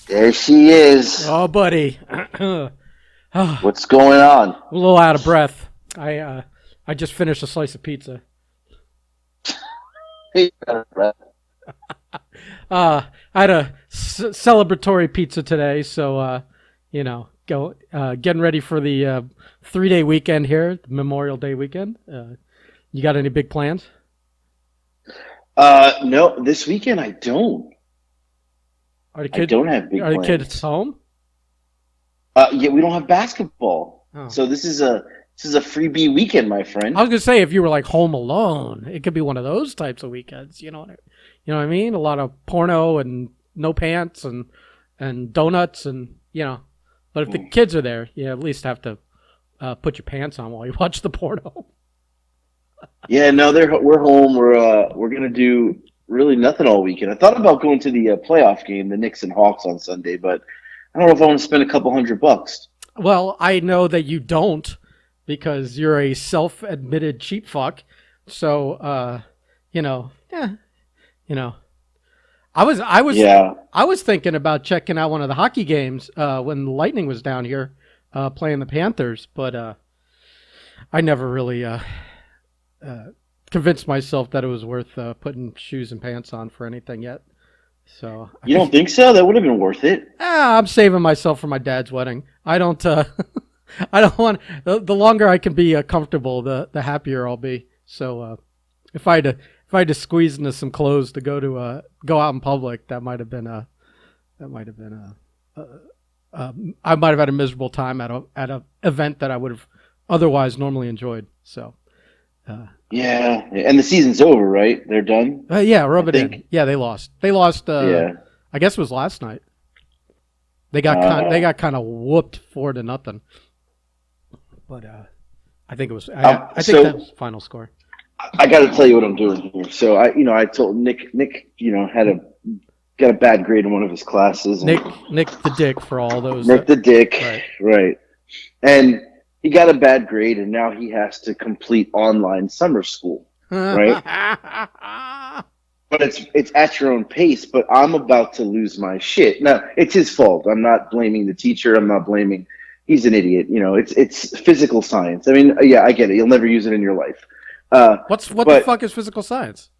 There she is. Oh, buddy. A What's going on? little out of breath. I just finished a slice of pizza. Hey, I had a celebratory pizza today, so getting ready for the 3-day weekend here, Memorial Day weekend. You got any big plans? no, this weekend I don't. Are the I kids don't have big are the plans. kids home? Yeah, we don't have basketball, Oh. so this is a freebie weekend, my I friend. was gonna say if you were like home alone, it could be one of those types of weekends. You know what I mean? A lot of porno and no pants and donuts and But if the kids are there, you at least have to put your pants on while you watch the porno. Yeah, no, we're home. We're gonna do really nothing all weekend. I thought about going to the playoff game, the Knicks and Hawks on Sunday, but I don't know if I want to spend a couple $100. Well, I know that you don't because you're a self-admitted cheap fuck. So, yeah, you know. I was I was Yeah. I was thinking about checking out one of the hockey games when the Lightning was down here playing the Panthers, but I never really convinced myself that it was worth putting shoes and pants on for anything yet. So I You don't think think so? That would have been worth it. I'm saving myself for my dad's wedding. I don't. I don't want. The longer I can be comfortable, the happier I'll be. So if I had to squeeze into some clothes to go out in public, that might have been I might have had a miserable time at a event that I would have otherwise normally enjoyed. So Yeah, and the season's over, right? They're done, yeah, I rub it in. think. Yeah, they lost. They lost. Yeah. I guess it was last night. They Uh, got kind of whooped 4-0. But I think it was. I think so that's final score. I got to tell you what I'm doing here. So I told Nick, got a bad grade in one of his classes, and Nick the Dick for all those. Nick the Dick, Right. right? And he got a bad grade, and now he has to complete online summer school, right? But it's at your own pace. But I'm about to lose my shit. Now it's his fault. I'm not blaming the teacher. I'm not blaming. He's an idiot. It's physical science. I mean, yeah, I get it. You'll never use it in your life. What the But fuck is physical science?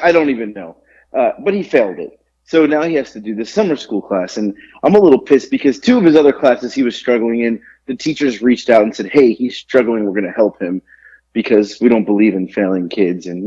I don't even know. But he failed it. So now he has to do this summer school class. And I'm a little pissed because two of his other classes he was struggling in, the teachers reached out and said, hey, he's struggling. We're going to help him because we don't believe in failing kids. And,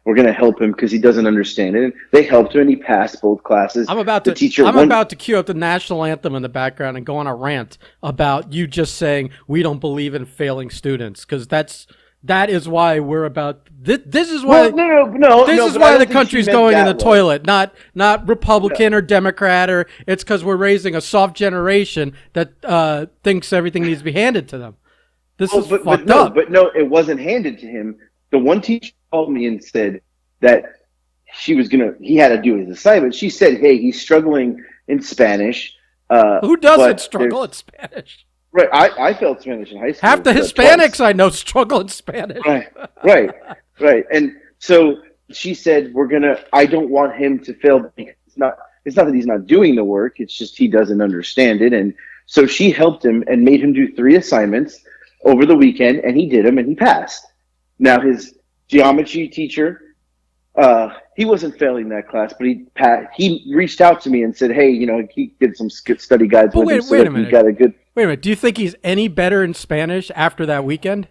we're going to help him because he doesn't understand it. And they helped him and he passed both classes. The teacher I'm won. about to cue up the national anthem in the background and go on a rant about you just saying we don't believe in failing students because that is why we're about this is why Well, no. this is But I why don't the think she country's meant going in the that way. toilet, not Republican or Democrat, or it's because we're raising a soft generation that thinks everything needs to be handed to them. This is fucked up. But no, it wasn't handed to him. The one teacher called me and said that he had to do his assignment. She said, hey, he's struggling in Spanish. Who doesn't But struggle in Spanish? right, I failed Spanish in high school. Half the Twice. Hispanics I know struggle in Spanish. Right. And so she said, I don't want him to fail. It's not that he's not doing the work. It's just he doesn't understand it. And so she helped him and made him do 3 assignments over the weekend, and he did them and he passed. Now his geometry teacher, he wasn't failing that class, but he reached out to me and said, hey, he did some study guides But with him wait so a that he minute. got a good. Wait a minute. Do you think he's any better in Spanish after that weekend?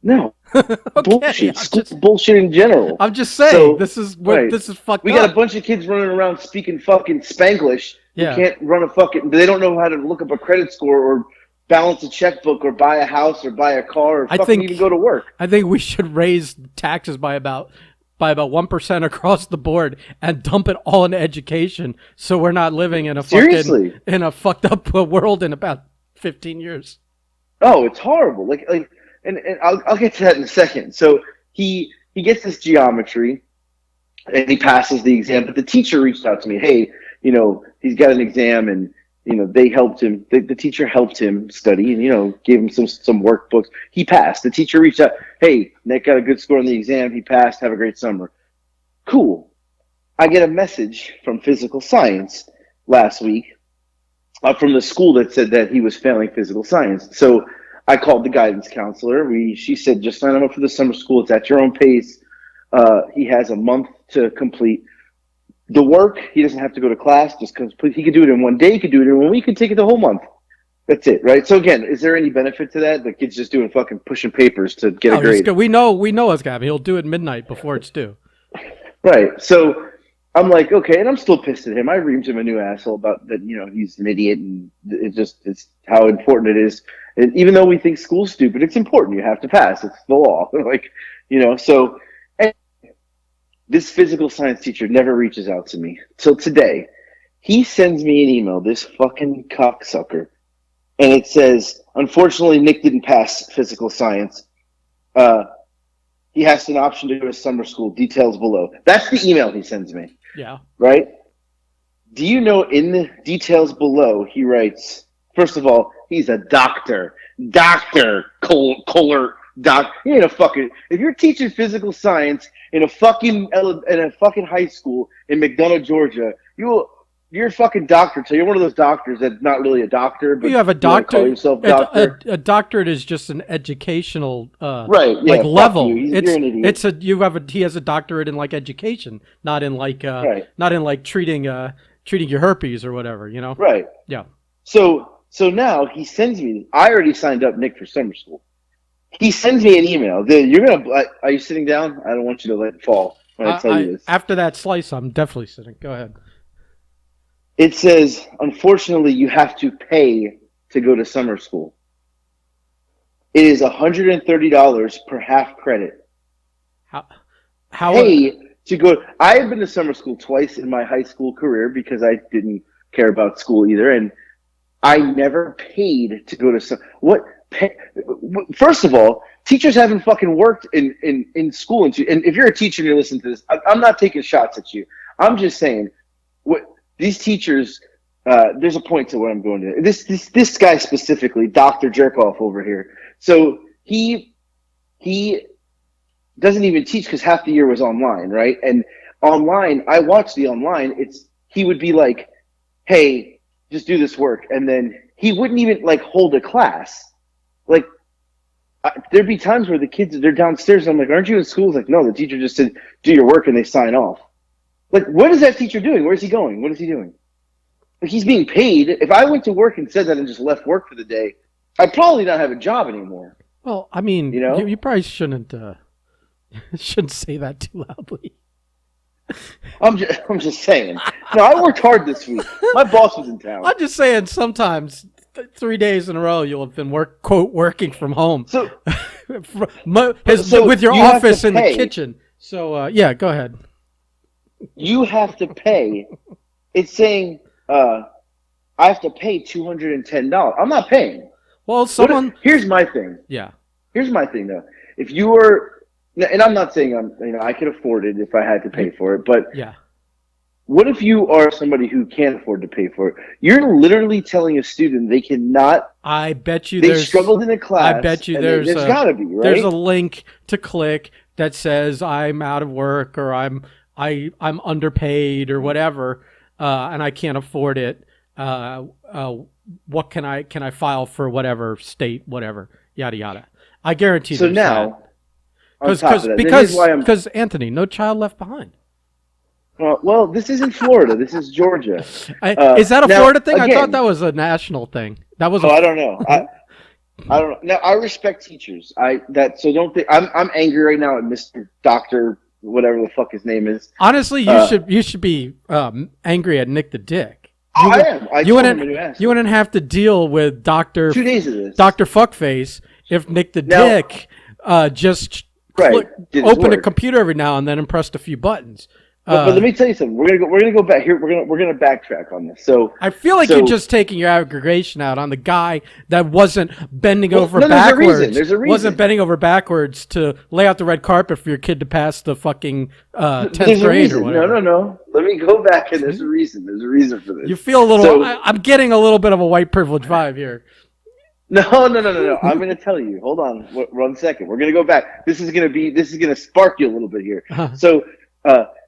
No. Okay, Bullshit. School's bullshit in general. I'm just saying So, this is right. this is fucked We up. got a bunch of kids running around speaking fucking Spanglish Yeah. who can't run a fucking. They don't know how to look up a credit score or balance a checkbook or buy a house or buy a car or I fucking think- even go to work. I think we should raise taxes by about 1% across the board and dump it all into education, so we're not living in a Seriously. fucked up world in about 15 years. Oh, it's horrible. And I'll get to that in a second. So he gets this geometry and he passes the exam, but the teacher reached out to me, hey, he's got an exam and they helped him. The teacher helped him study and gave him some workbooks. He passed. The teacher reached out, hey, Nick got a good score on the exam. He passed. Have a great summer. Cool. I get a message from physical science last week from the school that said that he was failing physical science. So I called the guidance counselor. She said, just sign him up for the summer school. It's at your own pace. He has a month to complete the work. He doesn't have to go to class. Just complete. He could do it in one day. He could do it in 1 week. He could take it the whole month. That's it, right? So again, is there any benefit to that? The kid's just doing fucking pushing papers to get a grade. We know what's gonna happen. He'll do it midnight before it's due. Right. So I'm like, okay, and I'm still pissed at him. I reamed him a new asshole about that, he's an idiot, and it's how important it is. And even though we think school's stupid, it's important. You have to pass. It's the law. So and this physical science teacher never reaches out to me. Till today, he sends me an email, this fucking cocksucker, and it says, unfortunately, Nick didn't pass physical science. He has an option to go to summer school. Details below. That's the email he sends me. Yeah. Right? Do you know in the details below, he writes, first of all, he's a doctor. Dr. Kohler. You ain't a fucking, if you're teaching physical science in a fucking high school in McDonough, Georgia, you're a fucking doctor. So you're one of those doctors that's not really a doctor, but you have a doctor. Call yourself doctor. A doctorate is just an educational right? Yeah, level. You're an idiot. He has a doctorate in like education, not in like right. not in like treating your herpes or whatever. Right. Yeah. So now he sends me. I already signed up Nick for summer school. He sends me an email. Are you sitting down? I don't want you to let it fall when I tell you this. After that slice, I'm definitely sitting. Go ahead. It says, unfortunately, you have to pay to go to summer school. It is $130 per half credit. How pay to go? I have been to summer school twice in my high school career because I didn't care about school either, and I never paid to go to First of all, teachers haven't fucking worked in school, and if you're a teacher and you're listening to this, I'm not taking shots at you. I'm just saying these teachers, there's a point to what I'm going to. This guy specifically, Dr. Jerkoff over here. So he doesn't even teach because half the year was online, right? And online, I watched the online. He would be like, "Hey, just do this work," and then he wouldn't even like hold a class. Like there'd be times where the kids they're downstairs. And I'm like, "Aren't you in school?" He's like, "No, the teacher just said do your work," and they sign off. Like, what is that teacher doing? Where's he going? What is he doing? Like, he's being paid. If I went to work and said that and just left work for the day, I'd probably not have a job anymore. Well, I mean, you probably shouldn't say that too loudly. I'm just saying. No, I worked hard this week. My boss was in town. I'm just saying sometimes 3 days in a row you'll have been working from home. So, with your office in the kitchen. So, yeah, go ahead. You have to pay. It's saying I have to pay $210. I'm not paying. Well, here's my thing. Yeah. Here's my thing though. If you were, and I'm not saying I could afford it if I had to pay for it, but yeah. What if you are somebody who can't afford to pay for it? You're literally telling a student they cannot. I bet you they struggled in a class. I bet you there's got to be, right? There's a link to click that says I'm out of work or I'm underpaid or whatever, and I can't afford it. What can I file for whatever state, whatever, yada yada. I guarantee. So now, because Anthony, no child left behind. Well, this isn't Florida. This is Georgia. Is that a Florida thing? Again, I thought that was a national thing. That was. I don't know. I don't know. Now I respect teachers. So don't think I'm angry right now at Mr. Doctor whatever the fuck his name is. Honestly, you should be angry at Nick the Dick. I am. You wouldn't have to deal with 2 days of this. Dr. Fuckface if Nick the Dick just opened a computer every now and then and pressed a few buttons. But let me tell you something. We're gonna go back here. We're gonna backtrack on this. So I feel like you're just taking your aggregation out on the guy that wasn't bending over backwards. There's a reason. Wasn't bending over backwards to lay out the red carpet for your kid to pass the fucking 10th grade or whatever. No. Let me go back, and there's a reason. There's a reason for this. You feel a little. I'm getting a little bit of a white privilege vibe here. No. I'm gonna tell you. Hold on, 1 second. We're gonna go back. This is gonna spark you a little bit here. So.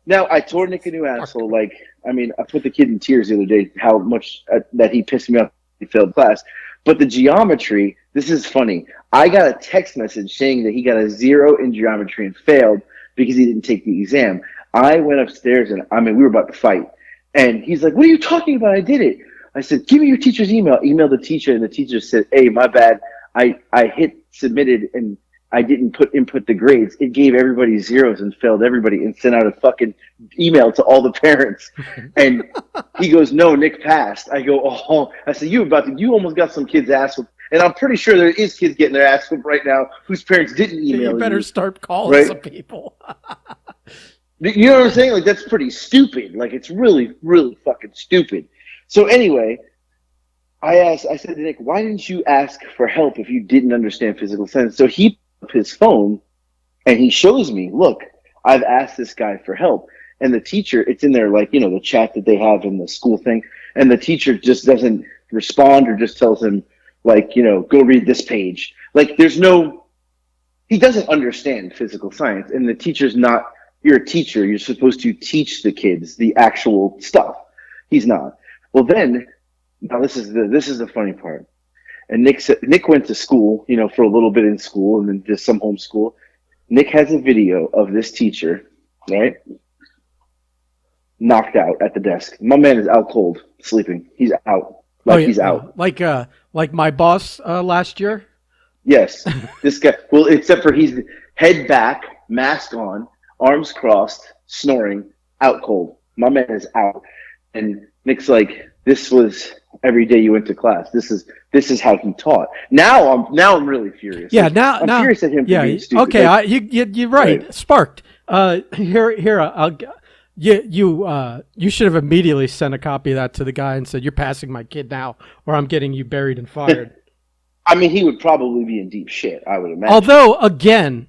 Now, I told Nick a new asshole. Like, I mean, I put the kid in tears the other day. How much that he pissed me off. He failed class. But the geometry. This is funny. I got a text message saying that he got a 0 in geometry and failed because he didn't take the exam. I went upstairs and we were about to fight. And he's like, "What are you talking about? I did it." I said, "Give me your teacher's email." Emailed the teacher, and the teacher said, "Hey, my bad. I hit submitted and I didn't input the grades. It gave everybody zeros and failed everybody and sent out a fucking email to all the parents." And he goes, "No, Nick passed." I go, "Oh." I said, you almost got some kids' ass whooped." And I'm pretty sure there is kids getting their ass whooped right now whose parents didn't email you. Better start calling right? some people. You know what I'm saying? Like, that's pretty stupid. Like, it's really, really fucking stupid. So anyway, I said to Nick, "Why didn't you ask for help if you didn't understand physical science?" So he put up his phone and he shows me, "Look, I've asked this guy for help." And the teacher, it's in there, like, the chat that they have in the school thing. And the teacher just doesn't respond or just tells him, like, "Go read this page." Like, he doesn't understand physical science. And the teacher's not, you're a teacher. You're supposed to teach the kids the actual stuff. He's not. Well, then, now this is the funny part. And Nick went to school, for a little bit in school and then just some homeschool. Nick has a video of this teacher, right? Knocked out at the desk. My man is out cold, sleeping. He's out. He's out. Like my boss last year? Yes. This guy, well, except for he's head back, mask on, arms crossed, snoring, out cold. My man is out. And Nick's like, "This was every day you went to class. This is how he taught." Now I'm really furious. Yeah, like, I'm furious at him for being stupid. Okay, like, you're right. Sparked. You should have immediately sent a copy of that to the guy and said, "You're passing my kid now, or I'm getting you buried and fired." I mean, he would probably be in deep shit, I would imagine. Although, again,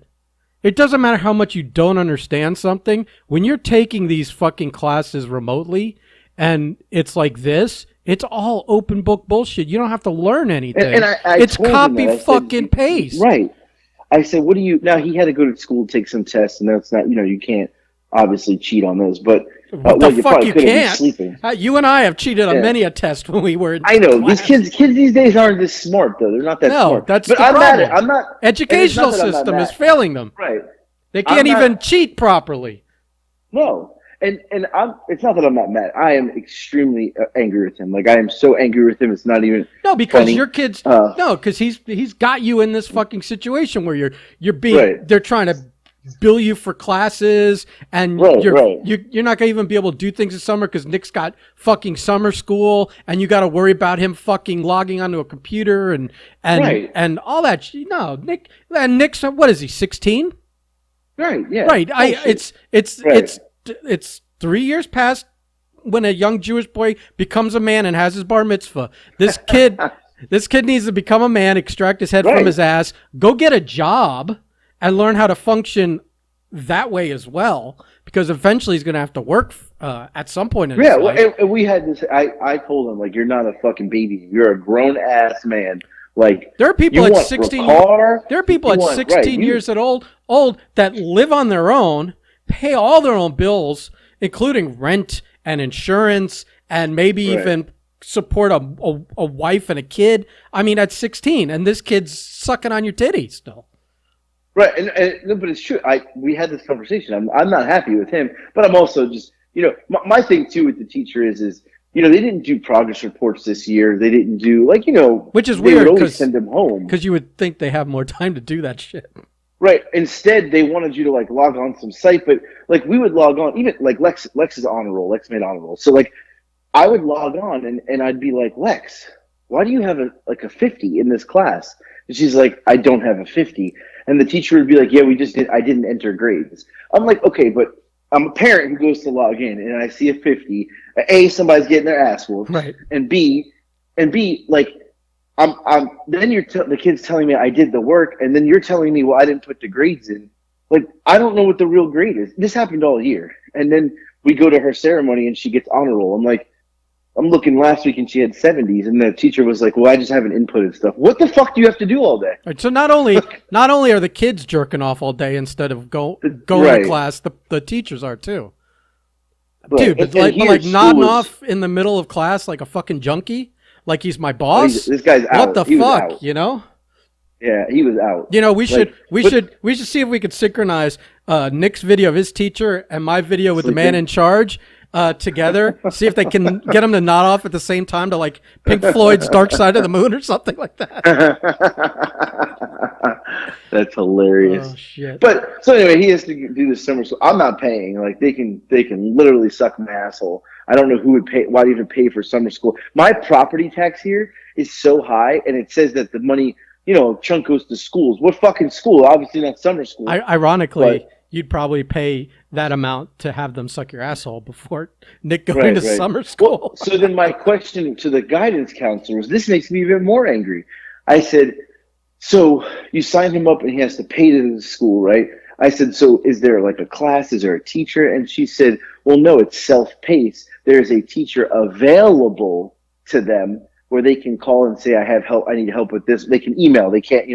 it doesn't matter how much you don't understand something. When you're taking these fucking classes remotely, and it's like this, it's all open book bullshit. You don't have to learn anything. And I it's copy said, fucking paste. Right. I said, "What do you?" Now he had to go to school, take some tests, and that's not, you can't obviously cheat on those. But what the fuck you can't? Sleeping. You and I have cheated on many a test when we were in I know class. these kids these days aren't this smart though. They're not that smart. No, that's but the problem. I'm not. Educational system is failing them. Right. They can't even cheat properly. No. And it's not that I'm not mad. I am extremely angry with him. Like, I am so angry with him. It's not even because funny. Your kids because he's got you in this fucking situation where you're being they're trying to bill you for classes and you're not gonna even be able to do things this summer because Nick's got fucking summer school and you got to worry about him fucking logging onto a computer and all that. No, Nick's what is he, 16? Right. Yeah. Right. It's 3 years past when a young Jewish boy becomes a man and has his bar mitzvah. This kid needs to become a man, extract his head from his ass, go get a job, and learn how to function that way as well. Because eventually he's going to have to work at some point in his life. Well, and we had this. I told him, like, "You're not a fucking baby. You're a grown ass man." Like, there are people at 16. There are people at 16 years old that live on their own, pay all their own bills, including rent and insurance, and maybe even support a wife and a kid. I mean, at 16, and this kid's sucking on your titties still. Right, but it's true. We had this conversation. I'm not happy with him, but I'm also just, my thing too with the teacher is they didn't do progress reports this year. They didn't do which is weird. They would always because send them home because you would think they have more time to do that shit. Right. Instead, they wanted you to log on some site, but we would log on. Even Lex is on a roll. Lex made on a roll. So I would log on and I'd be like, "Lex, why do you have a 50 in this class?" And she's like, "I don't have a 50." And the teacher would be like, "Yeah, I didn't enter grades." I'm like, "Okay, but I'm a parent who goes to log in and I see a 50. A, somebody's getting their ass whooped, right? And B, then the kid's telling me I did the work, and then you're telling me, well, I didn't put the grades in. I don't know what the real grade is. This happened all year, and then we go to her ceremony and she gets honor roll. I'm like, I'm looking last week and she had 70s, and the teacher was like, "Well, I just haven't inputted stuff." What the fuck do you have to do all day? Right, so not only are the kids jerking off all day instead of going to class, the teachers are too. Dude, And but here like nodding school off in the middle of class like a fucking junkie, like he's my boss. this guy's out. What the He was fuck, out. you know? Yeah, he was out. You know, we should But see if we could synchronize Nick's video of his teacher and my video with the man sleeping. in charge together. See if they can get them to nod off at the same time to like Pink Floyd's Dark Side of the Moon or something like that. That's hilarious. Oh shit! But so anyway, he has to do the summer school. I'm not paying. Like they can literally suck my asshole. I don't know who would pay. Why even pay for summer school? My property tax here is so high, and it says that the money, chunk goes to schools. What fucking school? Obviously not summer school. Ironically, you'd probably pay that amount to have them suck your asshole before Nick going to summer school. Well, so then my question to the guidance counselor was, this makes me even more angry. I said, so you signed him up and he has to pay to the school, right? I said, so is there like a class? Is there a teacher? And she said, well, no, it's self-paced. There's a teacher available to them where they can call and say, I have help. I need help with this. They can email. They can't,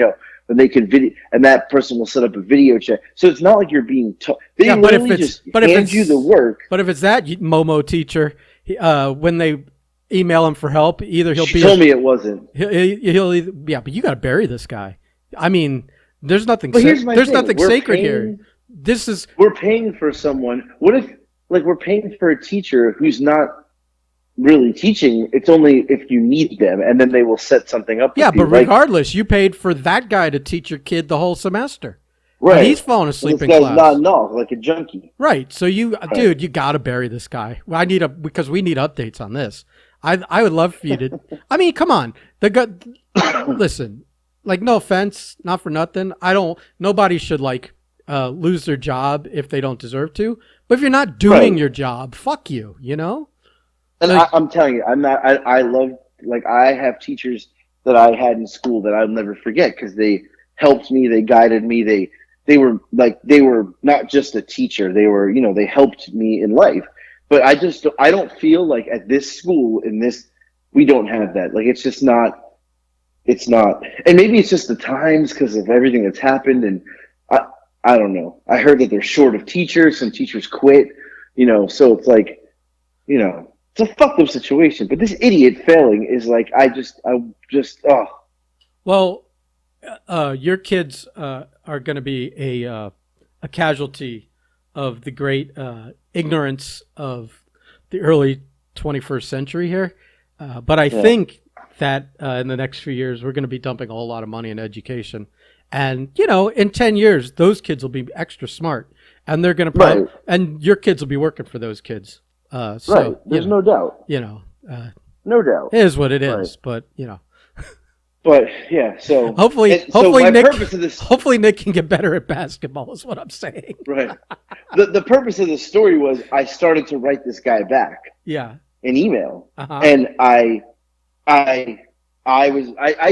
and they can video, and that person will set up a video chat. So it's not like you're being taught. They literally just hand you the work. But if it's that Momo teacher, when they email him for help, either he'll She told me it wasn't. He'll either, yeah, but you got to bury this guy. I mean, there's nothing. Here's my thing. Nothing sacred here. We're paying for someone. What if, like, we're paying for a teacher who's not really teaching? It's only if you need them, and then they will set something up. Yeah, but regardless, you paid for that guy to teach your kid the whole semester. Right. And he's falling asleep in class. class. Nodding off like a junkie. Right. So dude, you got to bury this guy. Because we need updates on this. I would love for you to. I mean, come on. Listen, like, no offense, not for nothing. Nobody should like lose their job if they don't deserve to. But if you're not doing your job, fuck you. And I'm telling you, I'm not. I love, like, I have teachers that I had in school that I'll never forget because they helped me, they guided me, they were not just a teacher. They were, they helped me in life. But I don't feel like at this school, we don't have that. Like, it's just not. It's not, and maybe it's just the times because of everything that's happened. And I don't know. I heard that they're short of teachers. Some teachers quit. So it's like, it's a fucked up situation. But this idiot failing is like, I just. Well, your kids are going to be a casualty of the great ignorance of the early 21st century here. But I think that in the next few years, we're going to be dumping a whole lot of money in education. And, in 10 years, those kids will be extra smart. And they're going to and your kids will be working for those kids. So, There's no doubt. No doubt. It is what it is. But, But yeah, so hopefully Nick can get better at basketball is what I'm saying. Right. The purpose of the story was I started to write this guy back. Yeah. An email. And I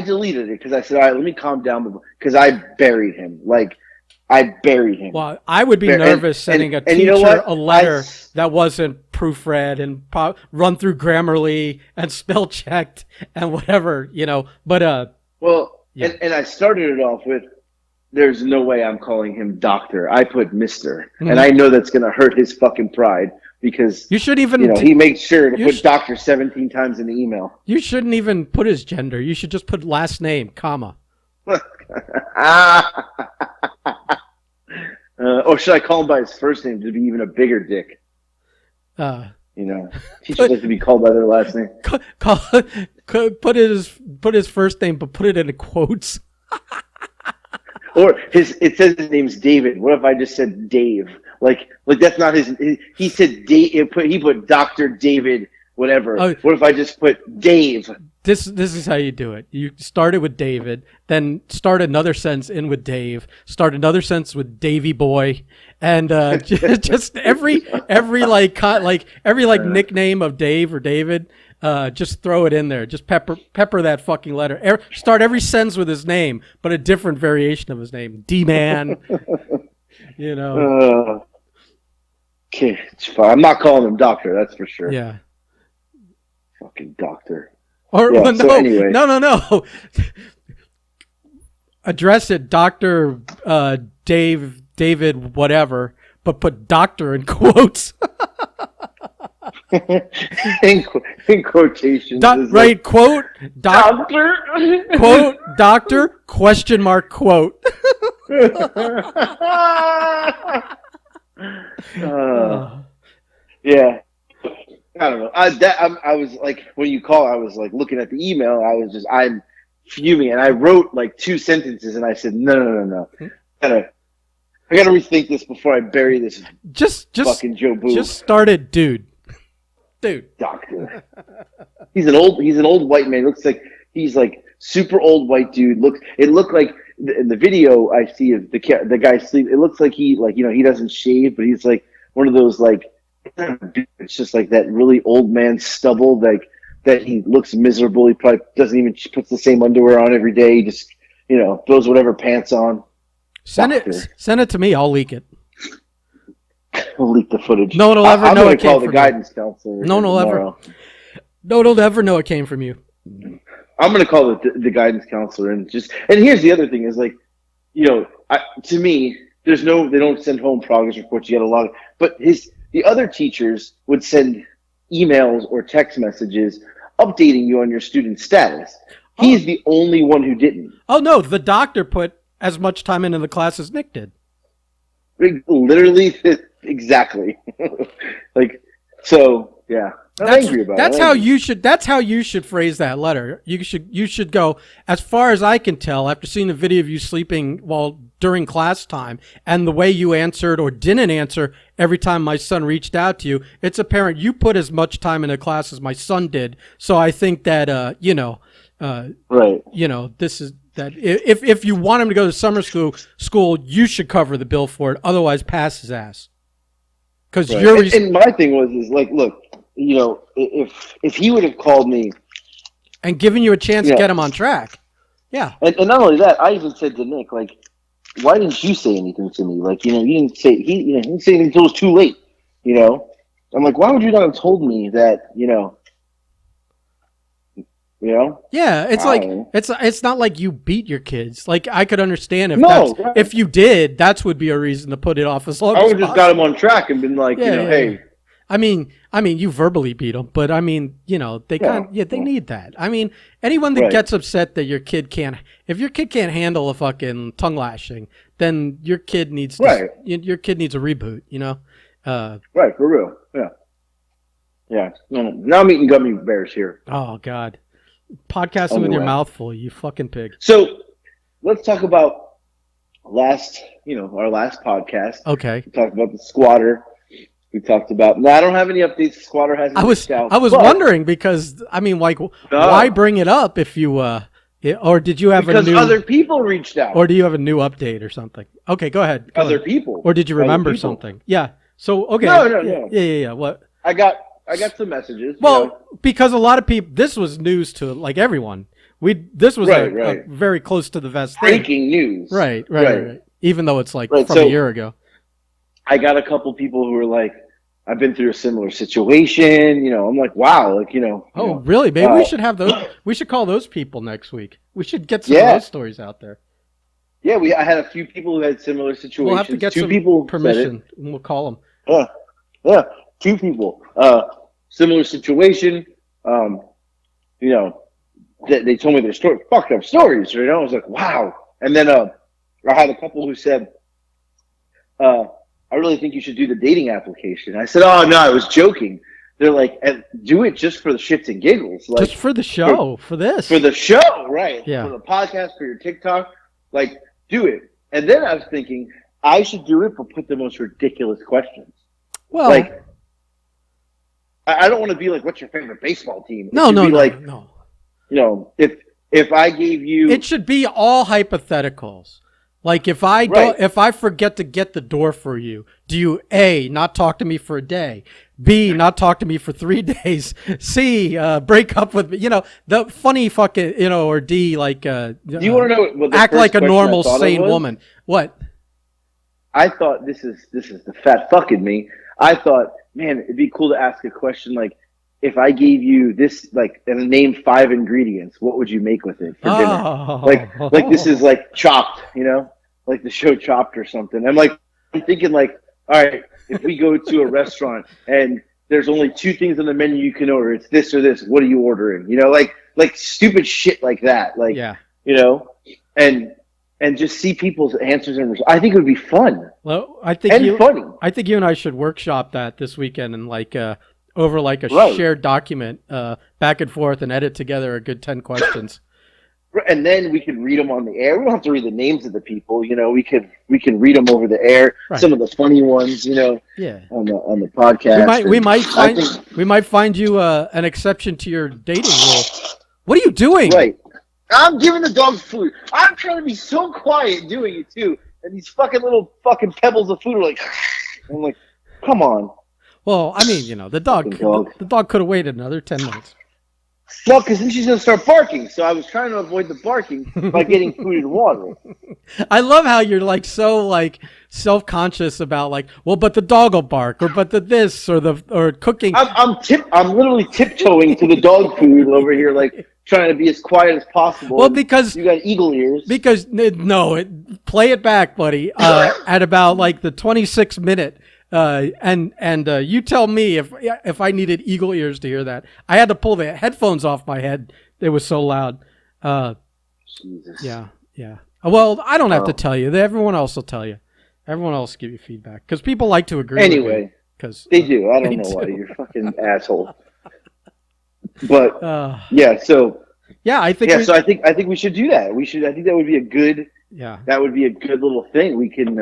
deleted it because I said, all right, let me calm down because I buried him. Like, I buried him. Well, I would be nervous sending a teacher a letter that wasn't proofread and run through Grammarly and spell checked and whatever, But and I started it off with, there's no way I'm calling him doctor. I put Mister, and I know that's gonna hurt his fucking pride because you should even he makes sure to put doctor 17 times in the email. You shouldn't even put his gender. You should just put last name, comma. Or should I call him by his first name to be even a bigger dick? Teachers like to be called by their last name. Put his first name, but put it in quotes. Or it says his name's David. What if I just said Dave? Like that's not his. He said Dave. He put Dr. David. Whatever. What if I just put Dave? This is how you do it. You start it with David, then start another sentence in with Dave, start another sentence with Davy Boy, and just every nickname of Dave or David, just throw it in there. Just pepper that fucking letter. Start every sentence with his name, but a different variation of his name. D-Man. Okay, it's fine. I'm not calling him doctor. That's for sure. Yeah. Fucking doctor. Anyway. No. Address it, Dr. David, whatever, but put doctor in quotes. in quotations. Right, quote, doctor. Quote, doctor, question mark, quote. Yeah. I don't know. I was like, when you call, I was like looking at the email. I'm fuming, and I wrote like 2 sentences, and I said, no. I gotta rethink this before I bury this. Just fucking Joe Boo. Just started, dude. Doctor. He's an old white man. Looks like he's like super old white dude. It looked like in the video I see of the guy sleep. It looks like he doesn't shave, but he's like one of those like, it's just like that really old man stubble, like that he looks miserable. He probably doesn't even puts the same underwear on every day. He just throws whatever pants on. Send it to me. I'll leak it. We'll leak the footage. No one will ever know it came from you. I'm going to call the guidance counselor. No one will ever know it came from you. I'm going to call the guidance counselor and here's the other thing is like, to me, they don't send home progress reports. You got to log, but the other teachers would send emails or text messages updating you on your student status. He's the only one who didn't. Oh no, the doctor put as much time into the class as Nick did. Literally, exactly. Like, so yeah. I'm angry about that's it. That's how you should phrase that letter. You should go, as far as I can tell, after seeing the video of you sleeping during class time and the way you answered or didn't answer every time my son reached out to you, it's apparent you put as much time in the class as my son did. So I think that right. This is that if you want him to go to summer school, you should cover the bill for it. Otherwise, pass his ass. Because right. And my thing is like, look, if he would have called me and given you a chance to get him on track, yeah. And not only that, I even said to Nick, like, why didn't you say anything to me? Like, you didn't say he didn't say anything until it was too late. I'm like, why would you not have told me that? Yeah, it's like it's not like you beat your kids. Like, I could understand if you did, that would be a reason to put it off as long as I would just got him on track and been like, hey. I mean, you verbally beat them, but I mean, they need that. I mean, anyone that gets upset that if your kid can't handle a fucking tongue lashing, then your kid needs your kid needs a reboot. Right, for real. Yeah. No. Now I'm eating gummy bears here. Oh God. Podcasting with your mouth full, you fucking pig. So let's talk about our last podcast. Okay. We talked about the squatter. We talked about. No, I don't have any updates. The squatter hasn't. I was wondering because I mean, like, why bring it up if you or did you have other people reached out, or do you have a new update or something? Okay, go ahead. Other people, or did you remember something? Yeah. So okay. No. Yeah. What? I got some messages. Well, because a lot of people, this was news to like everyone. This was a very close to the vest thing. Breaking news. Right. Even though it's like from a year ago. I got a couple people who were like, I've been through a similar situation. I'm like, wow, like, Oh, really? Maybe we should have those. We should call those people next week. We should get some of those stories out there. Yeah, I had a few people who had similar situations. We'll have to get some permission, and we'll call them. Yeah, 2 people. Similar situation. They told me their story, fucked up stories. I was like, wow. And then I had a couple who said, I really think you should do the dating application. I said, oh, no, I was joking. They're like, do it just for the shits and giggles. Like, just for the show, for this. For the show, right. Yeah. For the podcast, for your TikTok. Like, do it. And then I was thinking, I should do it, but put the most ridiculous questions. Well. Like, I don't want to be like, what's your favorite baseball team? No. If I gave you. It should be all hypotheticals. Like, if I forget to get the door for you, do you A, not talk to me for a day, B, not talk to me for 3 days, C, break up with me, the funny fucking, or D, like, do you want to know what act like a normal, sane woman. What? I thought this is the fat fucking me. I thought, man, it'd be cool to ask a question like, if I gave you this, like, and name 5 ingredients, what would you make with it for dinner? Like this is like Chopped, like the show Chopped or something. I'm thinking like, all right, if we go to a restaurant and there's only 2 things on the menu you can order. It's this or this. What are you ordering? You know, like stupid shit like that. Like, Yeah. you know, and just see people's answers and I think it would be fun. Well, Funny. I think you and I should workshop that this weekend and like over like a Right. shared document, back and forth, and edit together a good 10 questions. And then we could read them on the air. We don't have to read the names of the people. You know, we can read them over the air. Right. Some of the funny ones, you know, Yeah. on the podcast. We might find you an exception to your dating rule. What are you doing? Right. I'm giving the dogs food. I'm trying to be so quiet doing it too, and these little pebbles of food are like. I'm like, come on. Well, I mean, you know, the dog could have waited another 10 minutes. Well, because then she's going to start barking. So I was trying to avoid the barking by getting food and water. I love how you're like so like self-conscious about like, well, but the dog will bark, or but the this or cooking. I'm literally tiptoeing to the dog food over here, like trying to be as quiet as possible. Well, because you got eagle ears. Because play it back, buddy. At about like the 26th minute. And you tell me if I needed eagle ears to hear that. I had to pull the headphones off my head. It was so loud. Jesus. Yeah. Well, I don't have to tell you. Everyone else will tell you. Everyone else will give you feedback because people like to agree. Anyway, because they do. I don't know why. You're a fucking asshole. But yeah. So yeah, I think. So I think we should do that. I think that would be a good. Yeah. That would be a good little thing. We can.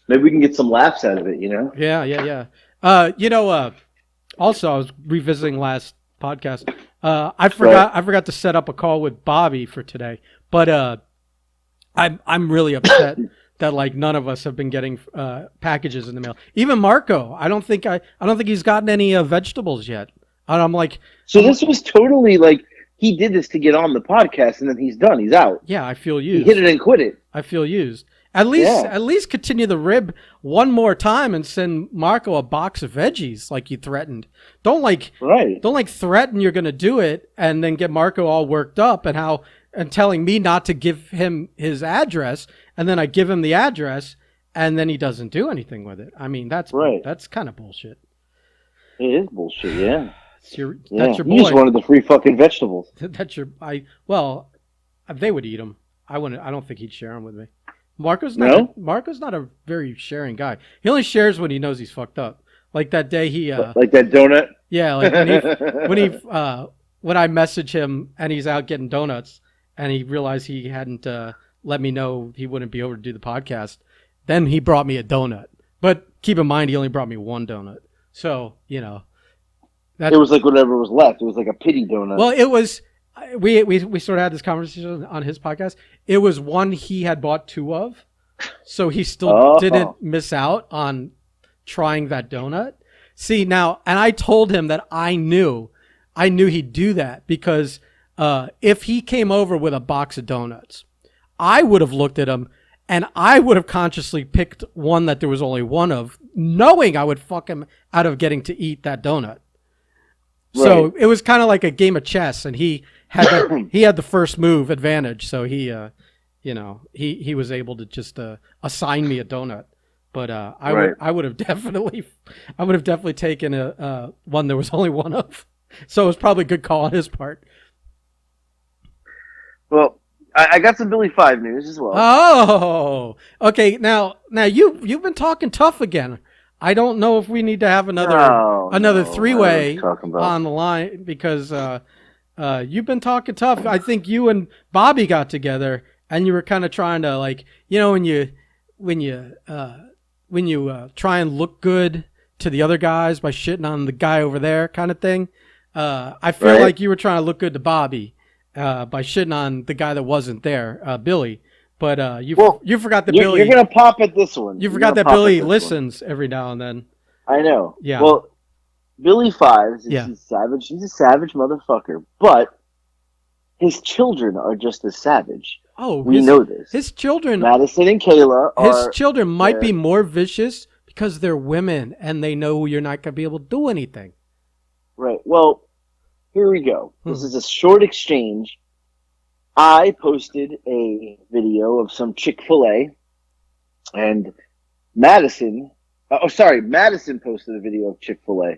Maybe we can get some laughs out of it, you know? Yeah. Also, I was revisiting last podcast. I forgot to set up a call with Bobby for today, but I'm really upset that like none of us have been getting packages in the mail. Even Marco, I don't think he's gotten any vegetables yet. And I'm like, so this was totally like he did this to get on the podcast, and then he's done. He's out. Yeah, I feel used. He hit it and quit it. I feel used. At least continue the rib one more time and send Marco a box of veggies like you threatened. Don't threaten you're going to do it and then get Marco all worked up and telling me not to give him his address, and then I give him the address and then he doesn't do anything with it. I mean, that's kind of bullshit. It is bullshit, yeah. That's your boy. You just wanted the free fucking vegetables. They would eat them. I don't think he'd share them with me. Marco's not a very sharing guy. He only shares when he knows he's fucked up. Like that day like that donut. Yeah, like when I message him and he's out getting donuts and he realized he hadn't let me know he wouldn't be over to do the podcast. Then he brought me a donut. But keep in mind he only brought me one donut. So, you know, it was like whatever was left. It was like a pity donut. Well, it was. We sort of had this conversation on his podcast. It was one he had bought 2 of, so he still didn't miss out on trying that donut. See now, and I told him that I knew he'd do that because if he came over with a box of donuts, I would have looked at him and I would have consciously picked one that there was only one of, knowing I would fuck him out of getting to eat that donut. Right. So it was kind of like a game of chess, and he had the first move advantage, so he was able to just assign me a donut. But I would have definitely taken a one there was only one of. So it was probably a good call on his part. Well, I got some Billy 5 news as well. Oh, okay. Now you've been talking tough again. I don't know if we need to have another three-way on the line because you've been talking tough. I think you and Bobby got together and you were kind of trying to, like, you know, when you try and look good to the other guys by shitting on the guy over there kind of thing. I feel like you were trying to look good to Bobby by shitting on the guy that wasn't there, Billy. But you forgot that Billy. You're gonna pop at this one. You forgot that Billy listens every now and then. I know. Yeah. Well, Billy 5 is savage. He's a savage motherfucker, but his children are just as savage. Oh, we know this. His children, Madison and Kayla, his children might be more vicious because they're women and they know you're not gonna be able to do anything. Right. Well, here we go. This is a short exchange. I posted a video of some Chick-fil-A, and Madison posted a video of Chick-fil-A,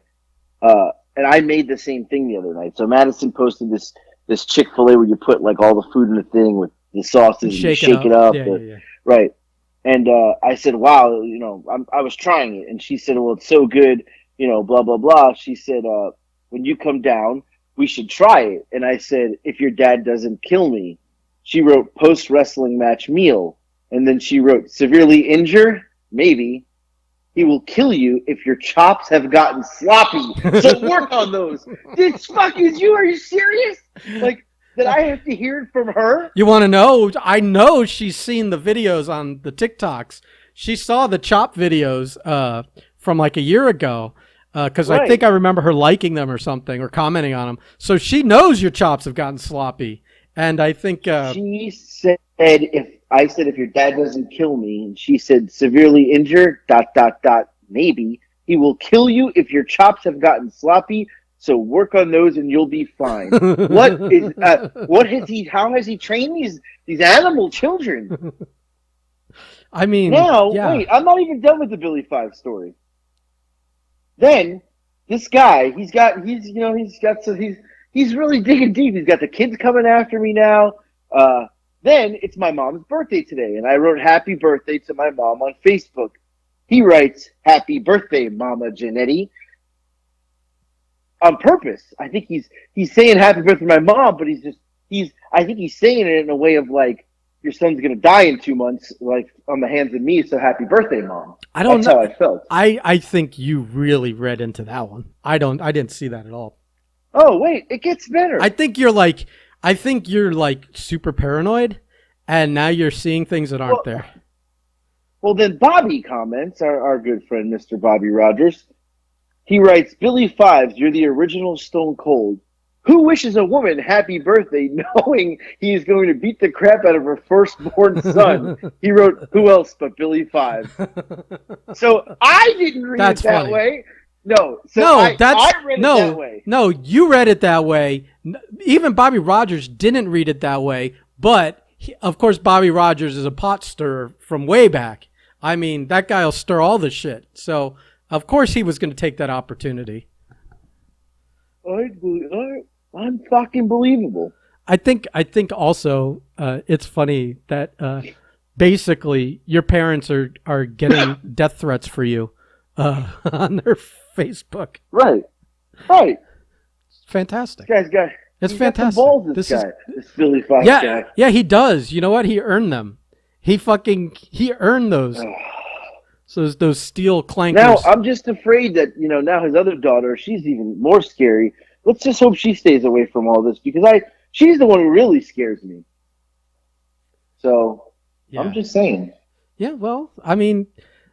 And I made the same thing the other night. So Madison posted this Chick-fil-A where you put like all the food in the thing with the sauces and you Shake it shake it up. up. Yeah, yeah, yeah. Right. And I said, wow, I was trying it. And she said, well, it's so good, blah, blah, blah. She said, when you come down, we should try it. And I said, if your dad doesn't kill me. She wrote post-wrestling match meal. And then she wrote severely injure, maybe. He will kill you if your chops have gotten sloppy. So work on those. This fuck is you. Are you serious? Like, did I have to hear it from her? You want to know? I know she's seen the videos on the TikToks. She saw the chop videos from like a year ago because I think I remember her liking them or something or commenting on them. So she knows your chops have gotten sloppy. And I think she said if your dad doesn't kill me, and she said severely injured, ... maybe he will kill you if your chops have gotten sloppy. So work on those and you'll be fine. How has he trained these animal children? I mean, now, yeah. wait, I'm not even done with the Billy Five story. Then this guy, he's really digging deep. He's got the kids coming after me now. Then it's my mom's birthday today, and I wrote happy birthday to my mom on Facebook. He writes, happy birthday, Mama Janetti, on purpose. I think he's saying happy birthday to my mom, but I think he's saying it in a way of like, your son's going to die in 2 months, like on the hands of me, so happy birthday, Mom. That's how I felt. I think you really read into that one. I didn't see that at all. Oh, wait, it gets better. I think you're like super paranoid, and now you're seeing things that aren't there. Well, then Bobby comments, our good friend, Mr. Bobby Rogers. He writes, Billy Fives, you're the original Stone Cold. Who wishes a woman happy birthday knowing he is going to beat the crap out of her firstborn son? He wrote, who else but Billy Fives? So I didn't read it that way. No. So I read it that way. No, you read it that way. Even Bobby Rogers didn't read it that way. But, of course, Bobby Rogers is a pot stirrer from way back. I mean, that guy will stir all the shit. So, of course, he was going to take that opportunity. I'm fucking believable. I think also it's funny that basically your parents are getting death threats for you on their Facebook. Right. It's fantastic. It's fantastic. Balls, this Billy Fox guy. Yeah, he does. You know what? He earned them. He earned those. So those steel clankers. Now I'm just afraid that now his other daughter, she's even more scary. Let's just hope she stays away from all this because she's the one who really scares me. So yeah. I'm just saying. Yeah, well, I mean,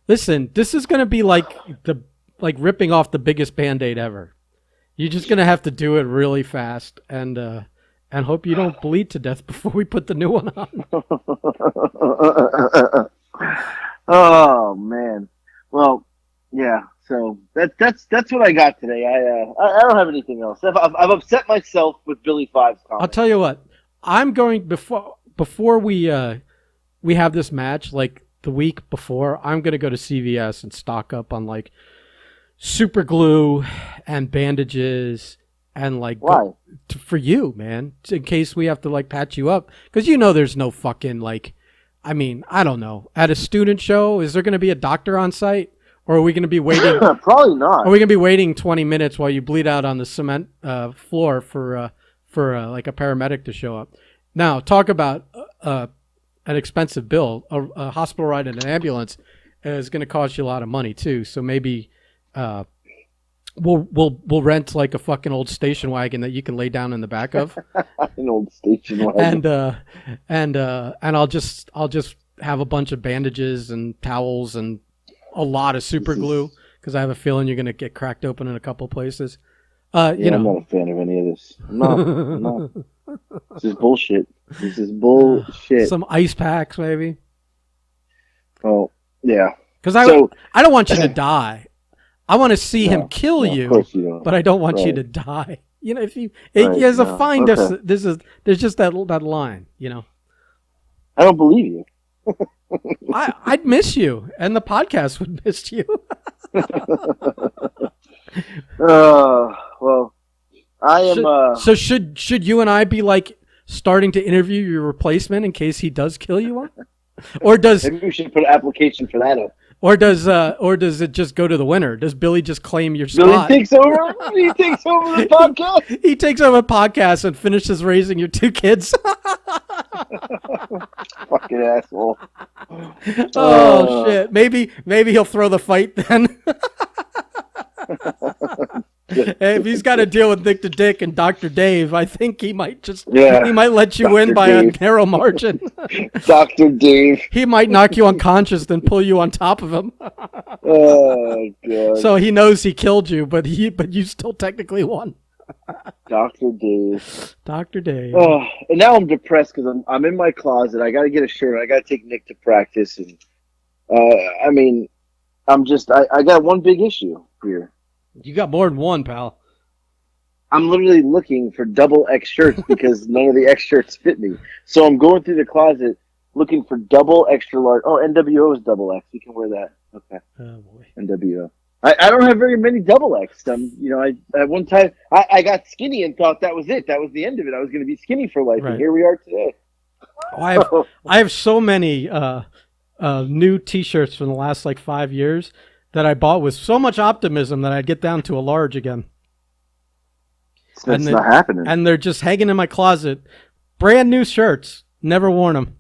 listen, this is going to be like ripping off the biggest Band-Aid ever. You're just going to have to do it really fast and hope you don't bleed to death before we put the new one on. Oh man. Well, yeah. So that's what I got today. I don't have anything else. I've upset myself with Billy Five's comments. I'll tell you what. I'm going before we have this match, like the week before. I'm going to go to CVS and stock up on like super glue and bandages and like for you, man, in case we have to like patch you up because there's no fucking like. I mean, I don't know. At a student show, is there going to be a doctor on site? Or are we going to be waiting? Probably not. Are we going to be waiting 20 minutes while you bleed out on the cement floor for like a paramedic to show up? Now, talk about an expensive bill. A hospital ride in an ambulance is going to cost you a lot of money too. So maybe we'll rent like a fucking old station wagon that you can lay down in the back of. An old station wagon. And I'll just have a bunch of bandages and towels and a lot of super glue because I have a feeling you're going to get cracked open in a couple places. I'm not a fan of any of this. I'm not. This is bullshit. Some ice packs, maybe. Oh, yeah. Because I don't want you to die. I want to see him kill you, of course you don't. But I don't want you to die. If you, there's a fine. Okay. There's just that line. I don't believe you. I'd miss you, and the podcast would miss you. Well, I am. So should you and I be like starting to interview your replacement in case he does kill you on? Or does Maybe we should put an application for that up. or does it just go to the winner? Does Billy just claim your Billy spot? takes over. He takes over the podcast. He takes over the podcast and finishes raising your 2 kids. Fucking asshole. Oh shit! Maybe he'll throw the fight then. Hey, if he's got to deal with Nick the Dick and Dr. Dave, I think he might let you Dr. win by Dave. a narrow margin. Dr. Dave. He might knock you unconscious, then pull you on top of him. Oh god. So he knows he killed you, but you still technically won. Dr. Dave. Dr. Dave. Oh, and now I'm depressed because I'm in my closet. I got to get a shirt. I got to take Nick to practice, and I mean, I got one big issue here. You got more than one, pal. I'm literally looking for double X shirts because none of the X shirts fit me. So I'm going through the closet looking for double extra large. Oh, NWO is double X. You can wear that. Okay. Oh boy. NWO. I don't have very many double X. I at one time I got skinny and thought that was it. That was the end of it. I was going to be skinny for life, Right. and here we are today. Oh, I have so many new T-shirts from the last like 5 years that I bought with so much optimism that I'd get down to a large again. That's not happening. And they're just hanging in my closet. Brand new shirts. Never worn them.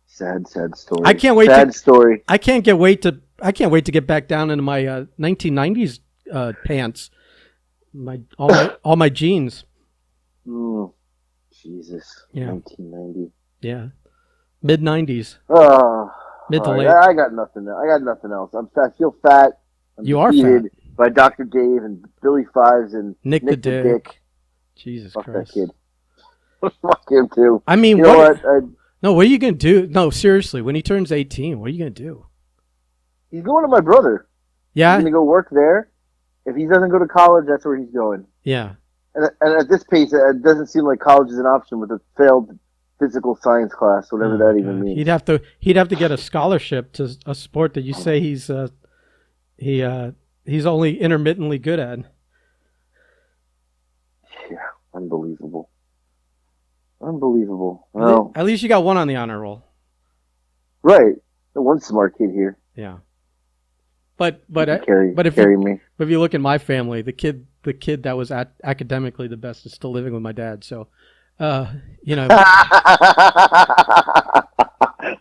Sad story. I can't wait. Sad story. I can't wait to get back down into my 1990s pants. All my jeans. Oh, Jesus. Yeah. 1990. Yeah. Mid 90s. Oh. Mid to right. late. I got nothing. I got nothing else. I feel fat. I'm You are defeated fat. by Dr. Dave and Billy Fives and Nick the Dick. Jesus Fuck Christ. that kid. Fuck him too. I mean, you know what? No, what are you gonna do? No, seriously. When he turns 18, what are you gonna do? He's going to my brother. Yeah. He's gonna go work there. If he doesn't go to college, that's where he's going. Yeah. And at this pace, it doesn't seem like college is an option with a failed physical science class, whatever that even means. He'd have to get a scholarship to a sport that you say he's only intermittently good at. Yeah, unbelievable. Well, At least you got one on the honor roll. right. The one smart kid here. Yeah. But if you look at my family, the kid that was academically the best is still living with my dad. So, you know.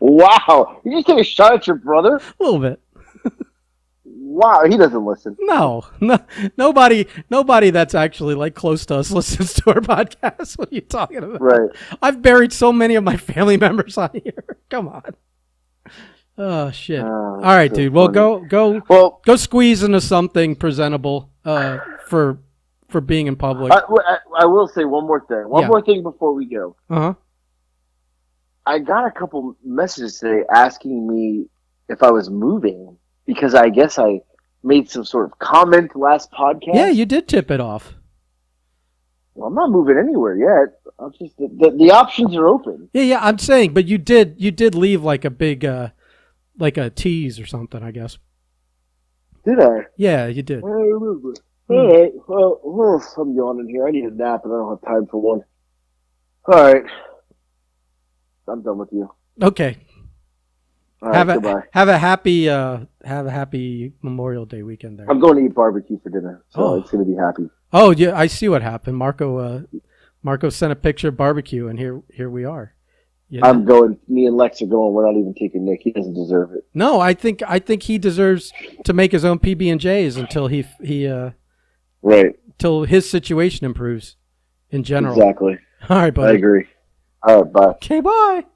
Wow, you just took a shot at your brother? A little bit. Wow, he doesn't listen. No, nobody that's actually like close to us listens to our podcast. What are you talking about? Right. I've buried so many of my family members on here. Come on. Oh shit! All right, so dude. Well, funny. go squeeze into something presentable for being in public. I will say one more thing. One more thing before we go. Uh-huh. I got a couple messages today asking me if I was moving because I guess I made some sort of comment last podcast. Yeah, you did tip it off. Well, I'm not moving anywhere yet. I'm just the options are open. Yeah. I'm saying, but you did leave like a big like a tease or something, I guess. Did I? Yeah, you did. I don't remember. All right. Well, I'm yawning here. I need a nap, and I don't have time for one. All right. I'm done with you. Okay. All right, goodbye. Have a happy Memorial Day weekend there. I'm going to eat barbecue for dinner, so it's going to be happy. Oh yeah, I see what happened. Marco sent a picture of barbecue, and here we are. You know? I'm going. Me and Lex are going. We're not even taking Nick. He doesn't deserve it. No, I think he deserves to make his own PB&Js until right. Till his situation improves in general. Exactly. All right, buddy. I agree. All right, bye. Okay, bye.